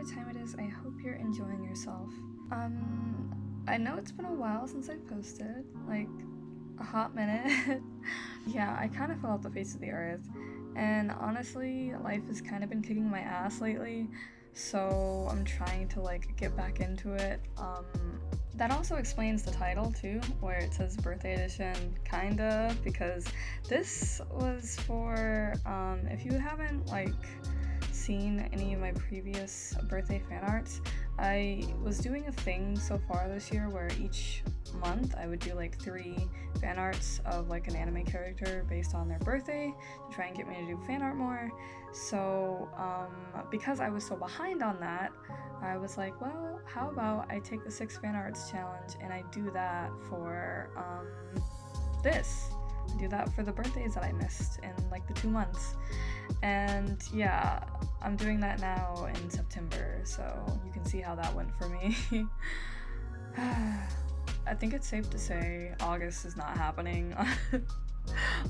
whatever time it is, I hope you're enjoying yourself. I know it's been a while since I posted, like a hot minute. Yeah, I kind of fell off the face of the earth, and honestly, life has kind of been kicking my ass lately, so I'm trying to like get back into it. That also explains the title too, where it says birthday edition, kinda, because this was for, if you haven't like seen any of my previous birthday fan arts, I was doing a thing so far this year where each month I would do like 3 fan arts of like an anime character based on their birthday to try and get me to do fan art more. So because I was so behind on that, I was like, well, how about I take the 6 fan arts challenge and I do that for this. I do that for the birthdays that I missed in like the 2 months. And yeah, I'm doing that now in September, so you can see how that went for me. I think it's safe to say August is not happening.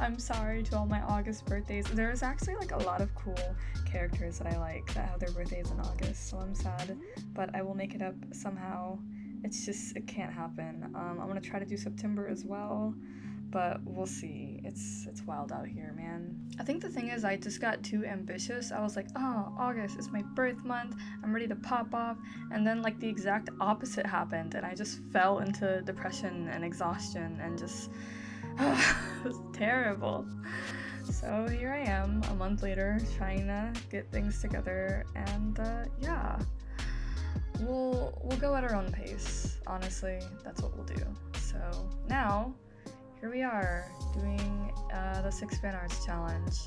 I'm sorry to all my August birthdays. There's actually like a lot of cool characters that I like that have their birthdays in August, so I'm sad, but I will make it up somehow. It's just, it can't happen. I'm gonna try to do September as well, but we'll see. It's wild out here, man. I think the thing is I just got too ambitious. I was like, oh, August is my birth month, I'm ready to pop off, and then like the exact opposite happened, and I just fell into depression and exhaustion and just it was terrible. So here I am a month later trying to get things together, and yeah, we'll go at our own pace. Honestly, that's what we'll do. So now here we are doing the 6 fan arts challenge.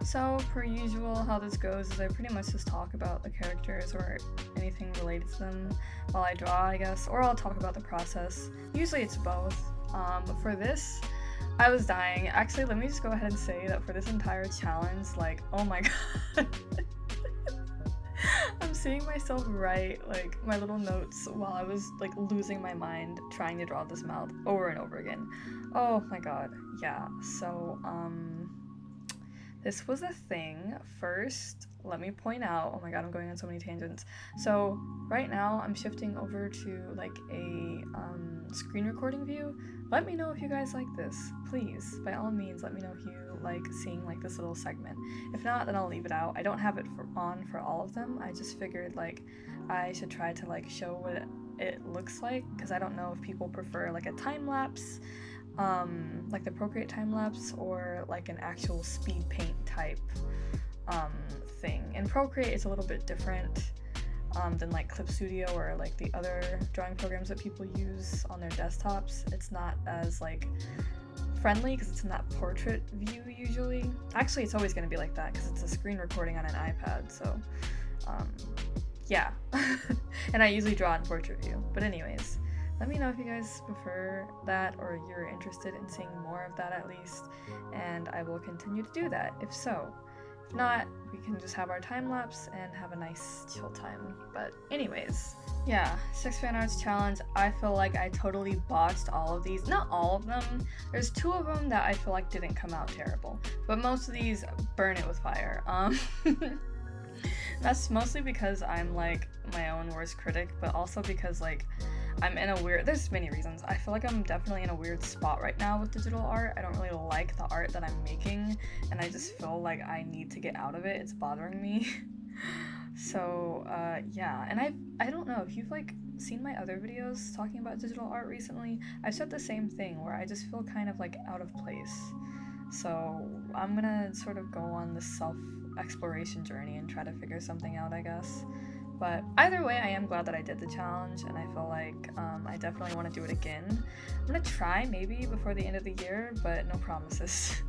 So per usual, how this goes is I pretty much just talk about the characters or anything related to them while I draw, I guess, or I'll talk about the process. Usually it's both. But for this, I was dying. Actually, let me just go ahead and say that for this entire challenge, like, oh my god. I'm seeing myself write like my little notes while I was like losing my mind trying to draw this mouth over and over again. Oh my god, yeah. So this was a thing. First, let me point out, oh my god, I'm going on so many tangents. So right now I'm shifting over to like a screen recording view. Let me know if you guys like this. Please, by all means, let me know if you like seeing like this little segment. If not, then I'll leave it out. I don't have it on for all of them. I just figured like I should try to like show what it looks like, because I don't know if people prefer like a time lapse, like the Procreate time lapse, or like an actual speed paint type thing. In Procreate it's a little bit different than like Clip Studio or like the other drawing programs that people use on their desktops. It's not as like friendly because it's in that portrait view usually. Actually, it's always going to be like that because it's a screen recording on an iPad, so yeah. And I usually draw in portrait view. But anyways, let me know if you guys prefer that or you're interested in seeing more of that at least, and I will continue to do that if so. If not, we can just have our time lapse and have a nice chill time. But anyways, yeah, 6 fan arts challenge. I feel like I totally botched all of these. Not all of them. There's 2 of them that I feel like didn't come out terrible, but most of these burn it with fire. That's mostly because I'm like my own worst critic, but also because like I'm in a weird, there's many reasons. I feel like I'm definitely in a weird spot right now with digital art. I don't really like the art that I'm making, and I just feel like I need to get out of it. It's bothering me. So yeah, and I don't know if you've like seen my other videos talking about digital art recently. I've said the same thing where I just feel kind of like out of place. So I'm gonna sort of go on this self-exploration journey and try to figure something out, I guess. But either way, I am glad that I did the challenge, and I feel like I definitely want to do it again. I'm gonna try maybe before the end of the year, but no promises.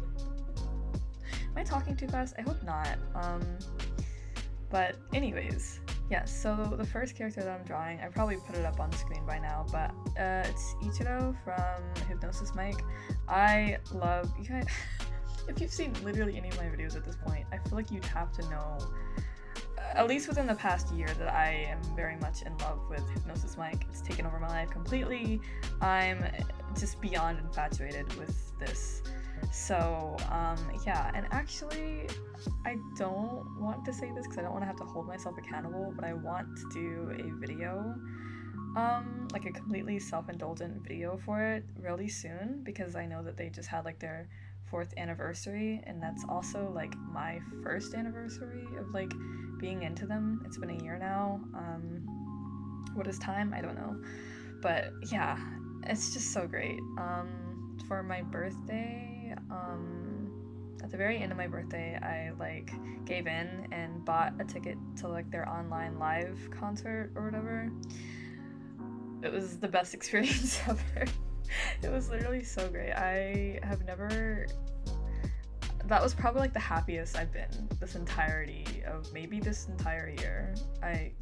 Am I talking too fast? I hope not. But anyways, yes, so the first character that I'm drawing, I probably put it up on screen by now, but it's Ichiro from Hypnosis Mike. I love, you guys, if you've seen literally any of my videos at this point, I feel like you'd have to know, at least within the past year, that I am very much in love with Hypnosis Mike. It's taken over my life completely. I'm just beyond infatuated with this. So yeah, and actually I don't want to say this because I don't want to have to hold myself accountable, but I want to do a video, like a completely self-indulgent video for it really soon, because I know that they just had like their 4th anniversary, and that's also like my 1st anniversary of like being into them. It's been a year now. What is time? I don't know. But yeah, it's just so great. For my birthday, at the very end of my birthday, I like gave in and bought a ticket to like their online live concert or whatever. It was the best experience ever. It was literally so great. That was probably like the happiest I've been this entirety of maybe this entire year. I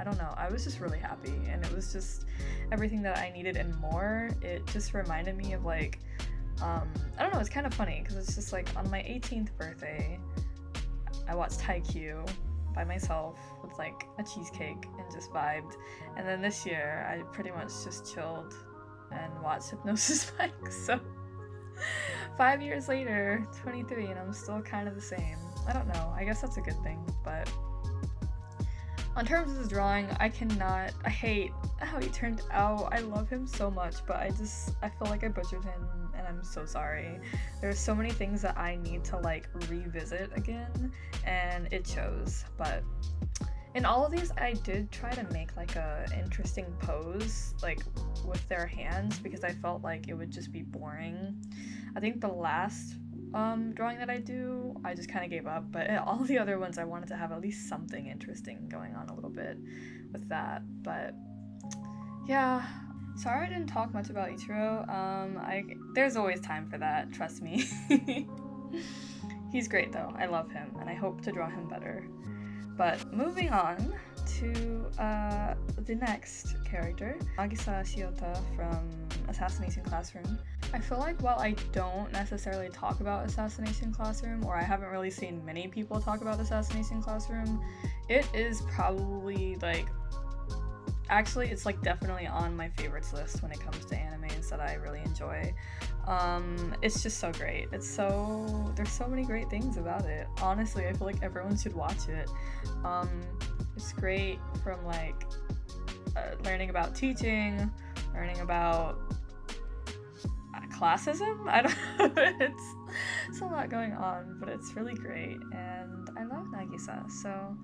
don't know. I was just really happy, and it was just everything that I needed and more. It just reminded me of like, I don't know, it's kind of funny because it's just like on my 18th birthday, I watched Haikyuu by myself with like a cheesecake and just vibed. And then this year, I pretty much just chilled and watched Hypnosis Spike. So 5 years later, 23, and I'm still kind of the same. I don't know. I guess that's a good thing, but on terms of the drawing, I hate how he turned out. I love him so much, but I feel like I butchered him, and I'm so sorry. There's so many things that I need to like revisit again, and it shows. But in all of these, I did try to make like a interesting pose, like with their hands, because I felt like it would just be boring. I think the last drawing that I just kind of gave up, but all the other ones I wanted to have at least something interesting going on a little bit with that. But yeah, sorry I didn't talk much about Ichiro. There's always time for that, trust me. He's great though, I love him, and I hope to draw him better. But moving on to the next character, Nagisa Shiota from Assassination Classroom. I feel like while I don't necessarily talk about Assassination Classroom, or I haven't really seen many people talk about Assassination Classroom, it is probably like, actually it's like definitely on my favorites list when it comes to animes that I really enjoy. It's just so great. There's so many great things about it. Honestly, I feel like everyone should watch it. It's great from like learning about teaching, learning about classism. I don't know. It's a lot going on, but it's really great, and I love Nagisa. So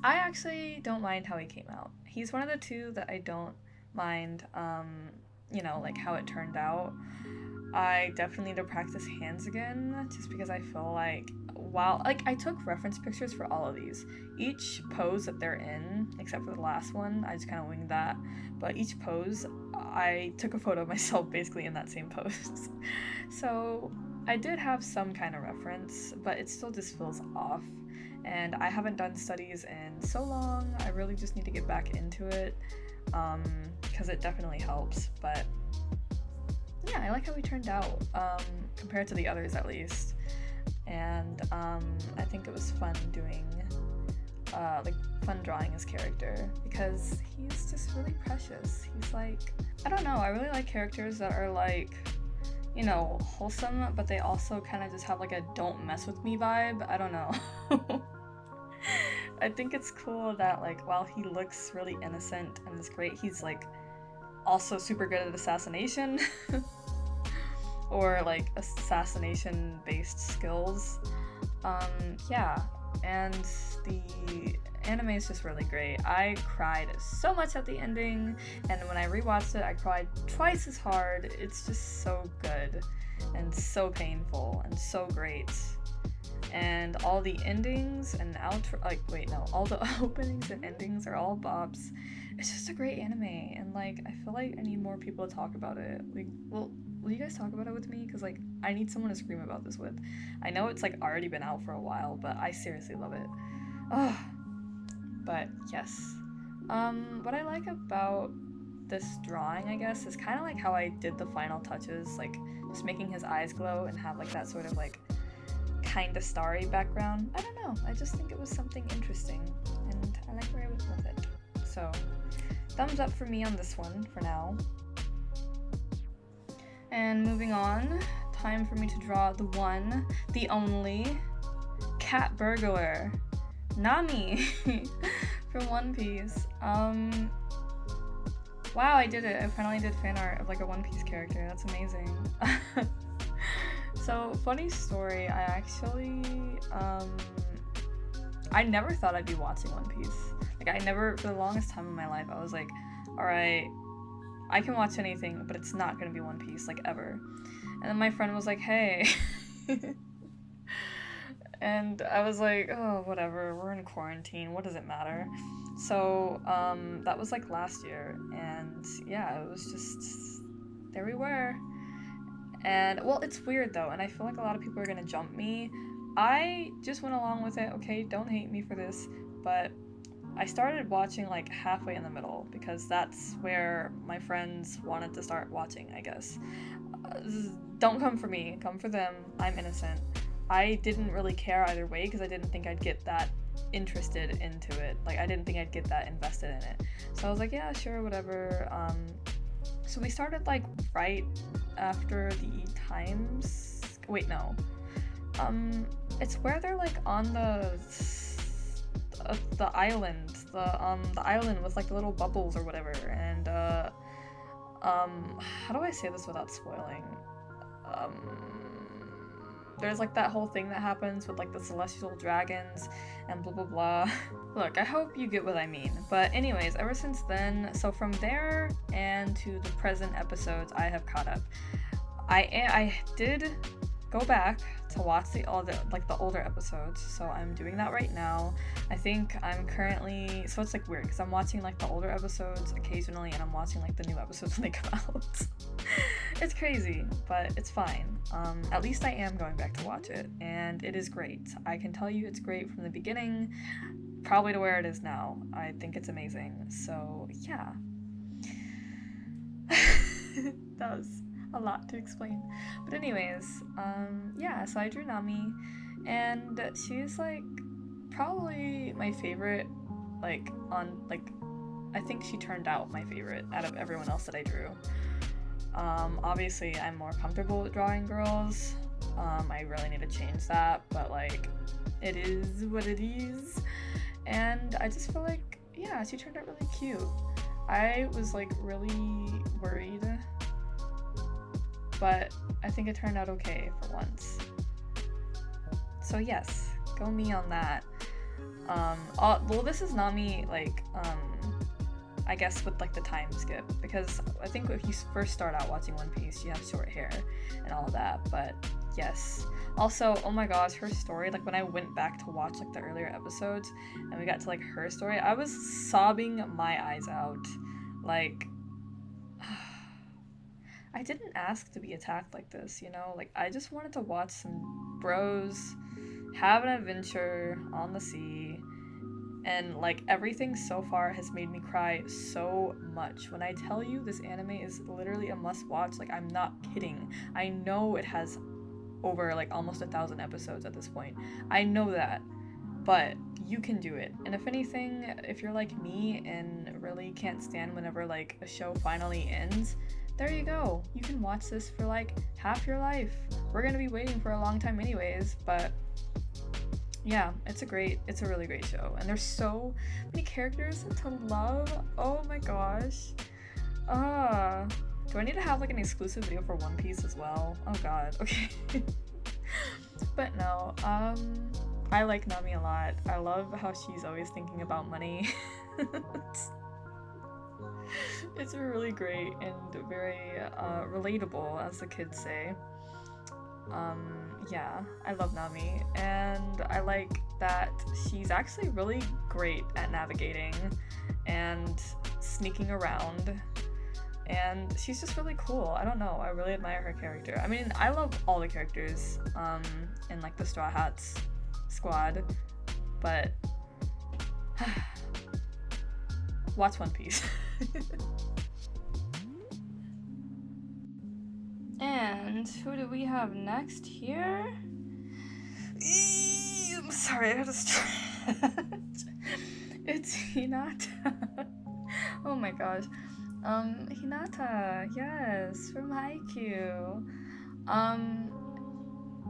I actually don't mind how he came out. He's one of the two that I don't mind, like how it turned out. I definitely need to practice hands again, just because I feel like I took reference pictures for all of these. Each pose that they're in, except for the last one, I just kind of winged that. But each pose, I took a photo of myself basically in that same pose. So I did have some kind of reference, but it still just feels off. And I haven't done studies in so long. I really just need to get back into it, because it definitely helps. But yeah, I like how he turned out, compared to the others at least. And I think it was fun doing, fun drawing his character, because he's just really precious. He's like, I don't know, I really like characters that are like, wholesome, but they also kind of just have like a don't mess with me vibe. I don't know. I think it's cool that like while he looks really innocent and is great, he's like also super good at assassination. Or like assassination based skills. Yeah, and the anime is just really great. I cried so much at the ending, and when I rewatched it, I cried twice as hard. It's just so good and so painful and so great. And all the endings and all the openings and endings are all bops. It's just a great anime, and like I feel like I need more people to talk about it. Like, will you guys talk about it with me? Because like I need someone to scream about this with. I know it's like already been out for a while, but I seriously love it. Oh, but yes. What I like about this drawing, I guess, is kind of like how I did the final touches, like just making his eyes glow and have like that sort of like kind of starry background. I don't know. I just think it was something interesting, and I like where I went with it. So, thumbs up for me on this one for now. And moving on, time for me to draw the one, the only cat burglar, Nami, from One Piece. Wow, I did it. I finally did fan art of like a One Piece character. That's amazing. So, funny story, I actually, I never thought I'd be watching One Piece. Like, I never, for the longest time in my life, I was like, alright, I can watch anything, but it's not gonna be One Piece, like, ever. And then my friend was like, hey. And I was like, oh, whatever, we're in quarantine, what does it matter? So, that was like last year, and yeah, it was just, there we were. And, well, it's weird though, and I feel like a lot of people are gonna jump me. I just went along with it, okay, don't hate me for this, but I started watching like halfway in the middle, because that's where my friends wanted to start watching, I guess. Don't come for me, come for them, I'm innocent. I didn't really care either way, because I didn't think I'd get that interested into it. Like, I didn't think I'd get that invested in it. So I was like, yeah, sure, whatever. So we started like right after the times. Wait, no. It's where they're like on the island, the island with like the little bubbles or whatever. And how do I say this without spoiling? There's like that whole thing that happens with like the celestial dragons and blah blah blah. Look, I hope you get what I mean. But anyways, ever since then, so from there and to the present episodes, I have caught up. I did go back to watch the older episodes, so I'm doing that right now. I think I'm currently, so it's like weird because I'm watching like the older episodes occasionally and I'm watching like the new episodes when they come out. It's crazy, but it's fine. At least I am going back to watch it, and it is great. I can tell you it's great from the beginning, probably to where it is now. I think it's amazing, so yeah. That was a lot to explain. But anyways, yeah, so I drew Nami, and she's like probably my favorite, I think she turned out my favorite out of everyone else that I drew. Obviously I'm more comfortable with drawing girls. I really need to change that, but like, it is what it is. And I just feel like, yeah, she turned out really cute. I was like really worried, but I think it turned out okay for once. So yes, go me on that. Well, this is Nami, like, I guess with like the time skip, because I think if you first start out watching One Piece, you have short hair and all of that, but yes. Also, oh my gosh, her story, like when I went back to watch like the earlier episodes and we got to like her story, I was sobbing my eyes out. Like, I didn't ask to be attacked like this, you know? Like, I just wanted to watch some bros have an adventure on the sea, and like everything so far has made me cry so much. When I tell you this anime is literally a must watch, like I'm not kidding. I know it has over like almost 1,000 episodes at this point. I know that, but you can do it. And if anything, if you're like me and really can't stand whenever like a show finally ends, there you go. You can watch this for like half your life. We're gonna be waiting for a long time anyways, but yeah, it's a really great show. And there's so many characters to love. Oh my gosh. Do I need to have like an exclusive video for One Piece as well? Oh god, okay. But no, I like Nami a lot. I love how she's always thinking about money. It's really great and very relatable, as the kids say. Yeah, I love Nami, and I like that she's actually really great at navigating and sneaking around, and she's just really cool. I don't know, I really admire her character. I mean, I love all the characters in like the Straw Hats squad, but watch One Piece. And who do we have next here? I'm sorry, I had to stretch. It's Hinata. Oh my gosh. Hinata, yes, from Haikyuu.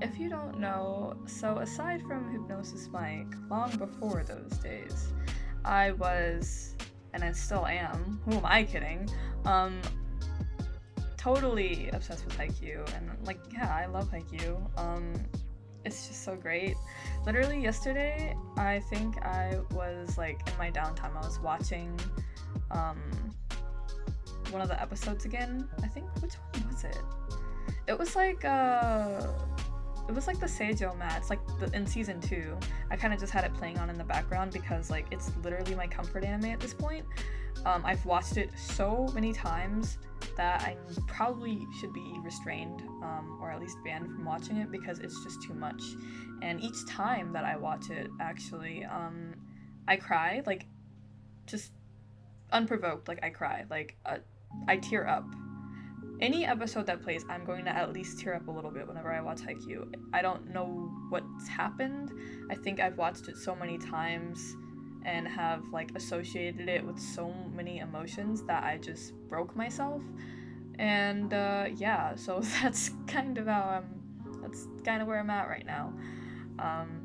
if you don't know, so aside from Hypnosis Mike, long before those days, I was, and I still am, who am I kidding, totally obsessed with Haikyuu, and like, yeah, I love Haikyuu. It's just so great. Literally yesterday, I think I was like in my downtime, I was watching one of the episodes again. I think, which one was it? It was like the Seijo match, like in season 2. I kind of just had it playing on in the background because like it's literally my comfort anime at this point. I've watched it so many times that I probably should be restrained or at least banned from watching it because it's just too much. And each time that I watch it, actually, I cry, like, just unprovoked, like, I cry, like, I tear up. Any episode that plays, I'm going to at least tear up a little bit whenever I watch Haikyuu. I don't know what's happened. I think I've watched it so many times and have like associated it with so many emotions that I just broke myself. And yeah, so that's kind of how that's kind of where I'm at right now.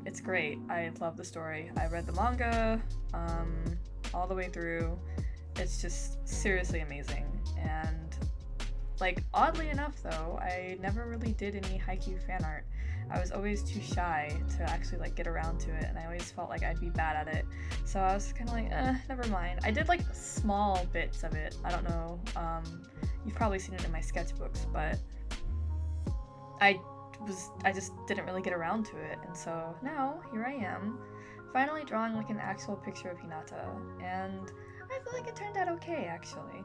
It's great. I love the story. I read the manga all the way through. It's just seriously amazing. And like, oddly enough though, I never really did any Haikyuu fan art. I was always too shy to actually like get around to it, and I always felt like I'd be bad at it. So I was kind of like, never mind. I did like small bits of it. I don't know. You've probably seen it in my sketchbooks, but I just didn't really get around to it. And so now here I am, finally drawing like an actual picture of Hinata, and I feel like it turned out okay actually.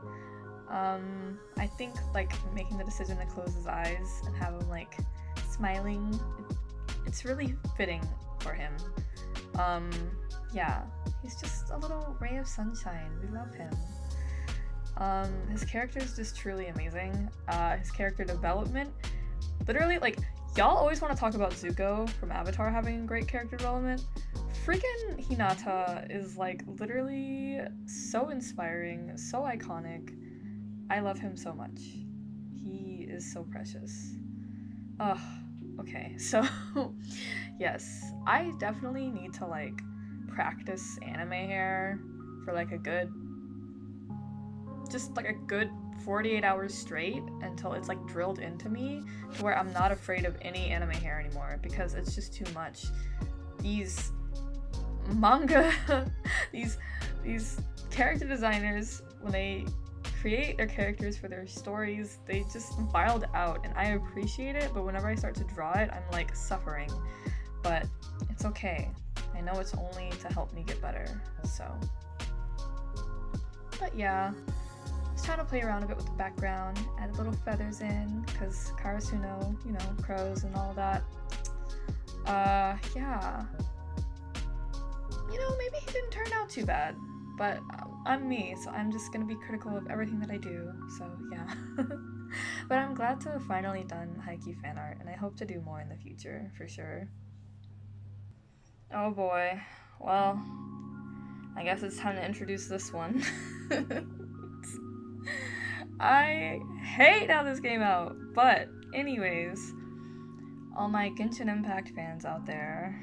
I think like making the decision to close his eyes and have him like smiling, it's really fitting for him. Yeah, he's just a little ray of sunshine. We love him. His character is just truly amazing. His character development, literally, like, y'all always want to talk about Zuko from Avatar having great character development. Freaking Hinata is like literally so inspiring, so iconic. I love him so much. He is so precious. Ugh. Okay, so yes, I definitely need to like practice anime hair for like a good 48 hours straight until it's like drilled into me to where I'm not afraid of any anime hair anymore, because it's just too much. These manga, these character designers, when they create their characters for their stories, they just wild out, and I appreciate it, but whenever I start to draw it, I'm like suffering. But it's okay. I know it's only to help me get better, so. But yeah, just trying to play around a bit with the background, add little feathers in, because Karasuno, you know, crows and all that. Yeah. You know, maybe he didn't turn out too bad. But I'm me, so I'm just gonna be critical of everything that I do, so yeah. But I'm glad to have finally done Haikyuu fan art, and I hope to do more in the future, for sure. Oh boy. Well, I guess it's time to introduce this one. I hate how this came out, but anyways, all my Genshin Impact fans out there,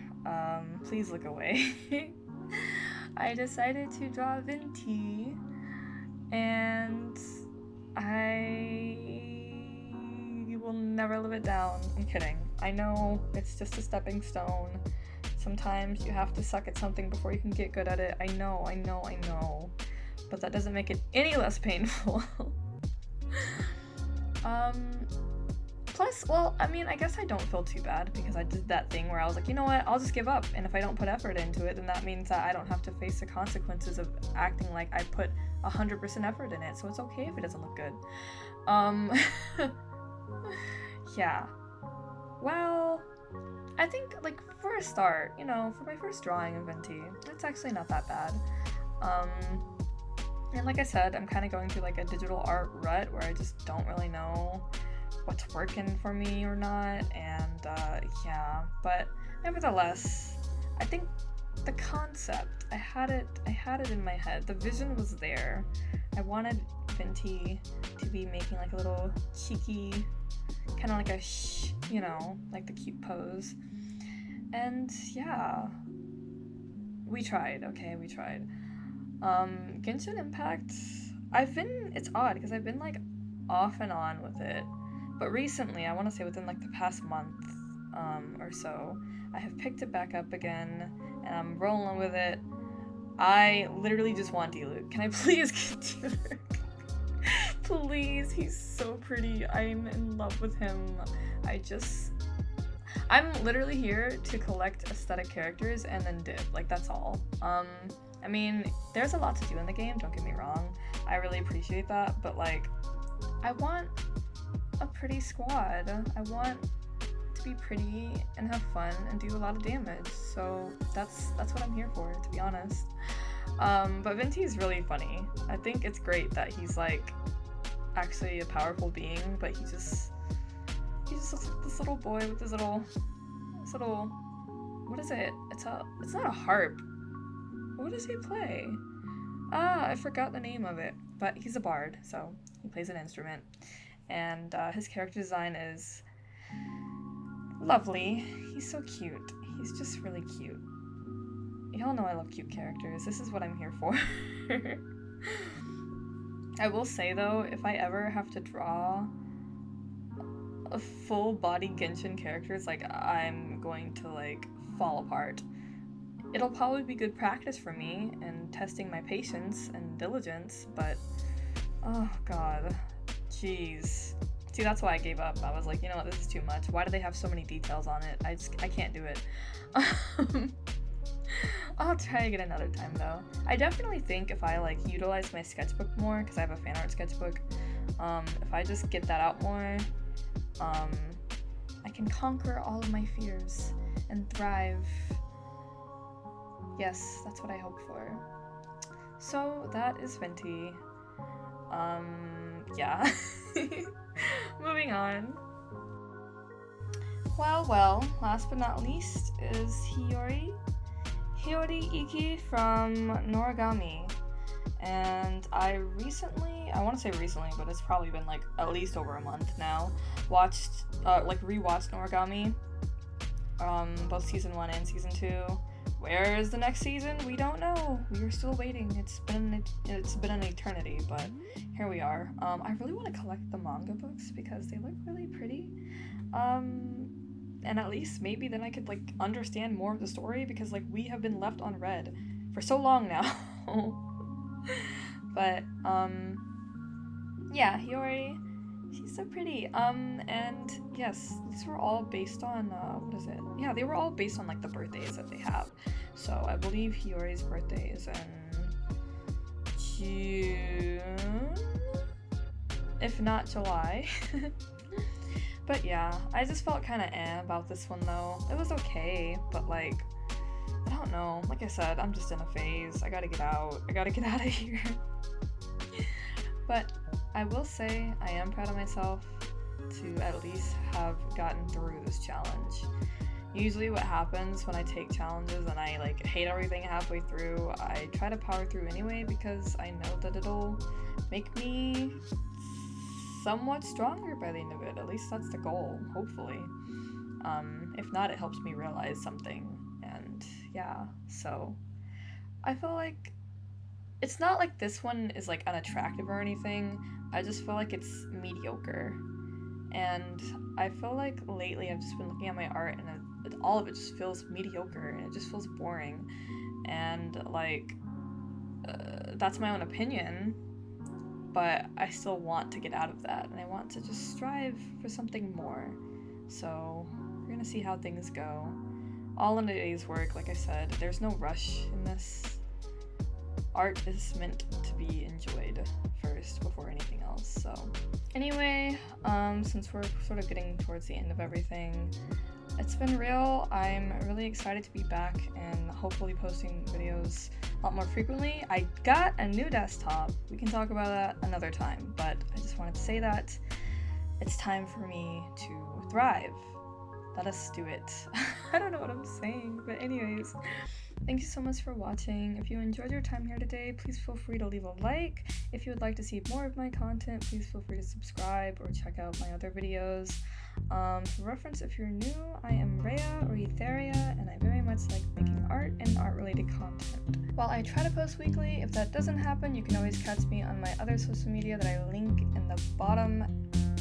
please look away. I decided to draw Venti, and I will never live it down. I'm kidding. I know it's just a stepping stone. Sometimes you have to suck at something before you can get good at it. I know. But that doesn't make it any less painful. Plus, well, I mean, I guess I don't feel too bad because I did that thing where I was like, you know what, I'll just give up. And if I don't put effort into it, then that means that I don't have to face the consequences of acting like I put 100% effort in it. So it's okay if it doesn't look good. Yeah. Well, I think, like, for a start, you know, for my first drawing of Venti, that's actually not that bad. And like I said, I'm kind of going through, like, a digital art rut where I just don't really know what's working for me or not, and yeah, but nevertheless, I think the concept, I had it in my head. The vision was there. I wanted Venti to be making like a little cheeky, kind of like a shh you know, like the cute pose. And yeah, we tried. Genshin Impact, it's odd because I've been like off and on with it, but recently, I want to say within like the past month or so, I have picked it back up again and I'm rolling with it. I literally just want diluc. Can I please get diluc? Please, he's so pretty. I'm in love with him. I'm literally here to collect aesthetic characters and then dip. Like, that's all. I mean, there's a lot to do in the game, don't get me wrong. I really appreciate that, but like, I want a pretty squad. I want to be pretty and have fun and do a lot of damage. So that's what I'm here for, to be honest. But Venti is really funny. I think it's great that he's like actually a powerful being, but he just looks like this little boy with this little what is it? It's not a harp. What does he play? I forgot the name of it, but he's a bard, so he plays an instrument. And his character design is lovely. He's so cute. He's just really cute. Y'all know I love cute characters. This is what I'm here for. I will say though, if I ever have to draw a full body Genshin characters, like, I'm going to like fall apart. It'll probably be good practice for me and testing my patience and diligence, but oh god, jeez. See, that's why I gave up. I was like, you know what, this is too much. Why do they have so many details on it? I can't do it. I'll try again another time though. I definitely think if I like utilize my sketchbook more, because I have a fan art sketchbook, if I just get that out more, I can conquer all of my fears and thrive. Yes, that's what I hope for. So that is Venti. Yeah. Moving on. Well, last but not least is Hiyori Iki from Noragami. And I want to say recently, but it's probably been like at least over a month now, rewatched Noragami, both season 1 and season 2. Where is the next season? We don't know. We are still waiting. It's been an eternity, but here we are. I really want to collect the manga books because they look really pretty. And at least maybe then I could like understand more of the story, because like we have been left unread for so long now. But yeah, Hiyori, she's so pretty. And yes, these were all based on what is it? Yeah, they were all based on like the birthdays that they have. So I believe Hiyori's birthday is in June, if not July. But yeah, I just felt kind of about this one though. It was okay, but like, I don't know. Like I said, I'm just in a phase. I gotta get out. I gotta get out of here. But I will say I am proud of myself to at least have gotten through this challenge. Usually what happens when I take challenges and I like hate everything halfway through, I try to power through anyway because I know that it'll make me somewhat stronger by the end of it. At least that's the goal, hopefully. If not, it helps me realize something. And yeah, so I feel like it's not like this one is like unattractive or anything. I just feel like it's mediocre. And I feel like lately I've just been looking at my art and all of it just feels mediocre and it just feels boring. And like, that's my own opinion, but I still want to get out of that and I want to just strive for something more. So we're gonna see how things go. All in a day's work, like I said. There's no rush in this. Art is meant to be enjoyed first before anything else. So anyway, since we're sort of getting towards the end of everything, it's been real. I'm really excited to be back and hopefully posting videos a lot more frequently. I got a new desktop. We can talk about that another time, but I just wanted to say that it's time for me to thrive. Let us do it. I don't know what I'm saying, but anyways, thank you so much for watching. If you enjoyed your time here today, please feel free to leave a like. If you would like to see more of my content, please feel free to subscribe or check out my other videos. For reference, if you're new, I am Rhea or Etheria, and I very much like making art and art-related content. While I try to post weekly, if that doesn't happen, you can always catch me on my other social media that I link in the bottom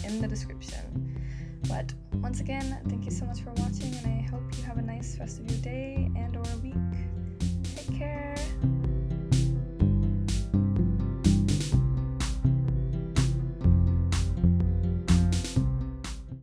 in the description. But once again, thank you so much for watching, and I hope you have a nice rest of your day and or week.